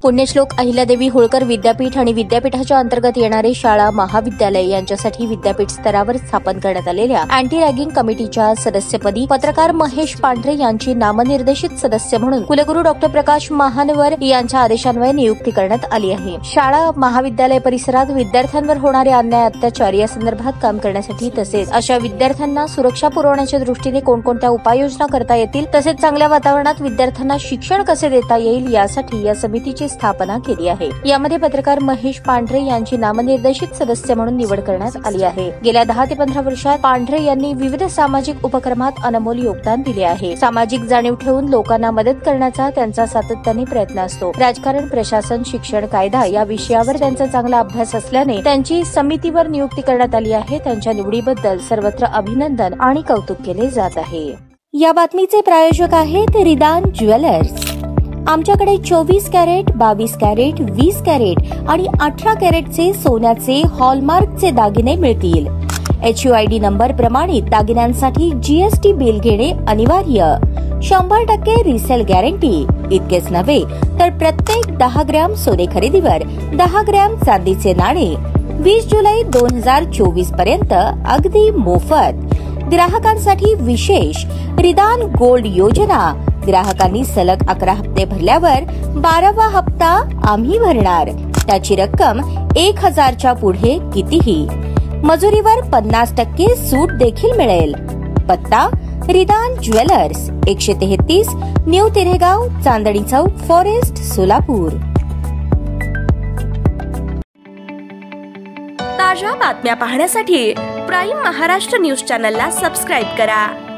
पुण्यश्लोक अहिल्यादेवी होळकर विद्यापीठ आणि विद्यापीठाच्या अंतर्गत येणारे शाळा महाविद्यालय यांच्यासाठी विद्यापीठ स्तरावर स्थापन करण्यात आलेल्या अँटी रॅगिंग कमिटीच्या सदस्यपदी पत्रकार महेश पांढरे यांची नामनिर्देशित सदस्य म्हणून कुलगुरू डॉ. प्रकाश महानवर यांच्या आदेशान्वये नियुक्ती करण्यात आली आहे. शाळा महाविद्यालय परिसरात विद्यार्थ्यांवर होणारे अन्याय अत्याचार या संदर्भात काम करण्यासाठी तसेच अशा विद्यार्थ्यांना सुरक्षा पुरवण्याच्या दृष्टीने कोणकोणत्या उपाययोजना करता येतील तसेच चांगल्या वातावरणात विद्यार्थ्यांना शिक्षण कसे देता येईल यासाठी या समितीची स्थापना केली आहे. यामध्ये पत्रकार महेश पांढरे यांची नामनिर्देशित सदस्य म्हणून निवड करण्यात आली आहे. गेल्या 10 ते 15 वर्षात पांढरे यांनी विविध सामाजिक उपक्रमात अनमोल योगदान दिले आहे. सामाजिक जाणीव ठेवून लोकांना मदत करण्याचा त्यांचा सातत्याने प्रयत्न असतो. राजकारण, प्रशासन, शिक्षण, कायदा या विषयावर त्यांचा चांगला अभ्यास असल्याने त्यांची समितीवर नियुक्ती करण्यात आली आहे. त्यांच्या निवडीबद्दल सर्वत्र अभिनंदन आणि कौतुक केले जात आहे. या बातमीचे प्रायोजक आहेत रिदान ज्वेलर्स. आमच्याकडे 24 कॅरेट, 22 कॅरेट, 20 कॅरेट आणि 18 कॅरेटचे सोन्याचे हॉलमार्कचे दागिने मिळतील. HUID नंबर प्रमाणित दागिन्यांसाठी GST बिल घेणे अनिवार्य. 100% रिसेल गॅरंटी. इतकेच नव्हे तर प्रत्येक 10 ग्रॅम सोने खरेदीवर 10 ग्रॅम चांदीचे नाणे 20 जुलै 2024 पर्यंत अगदी मोफत. ग्राहकांसाठी विशेष रिदान गोल्ड योजना. ग्राहकांनी सलग 11 हप्ते भरल्यावर 12वा हप्ता आम्ही भरणार. त्याची रक्कम 1000च्या पुढे कितीही. मजुरीवर 50% सूट देखील मिळेल. पत्ता रिदान jewellers, 133 new तिरेगाव, Chandni Chowk, forest, Solapur. ताज्या बातम्या पाहण्यासाठी प्राईम महाराष्ट्र न्यूज चॅनलला सबस्क्राईब करा.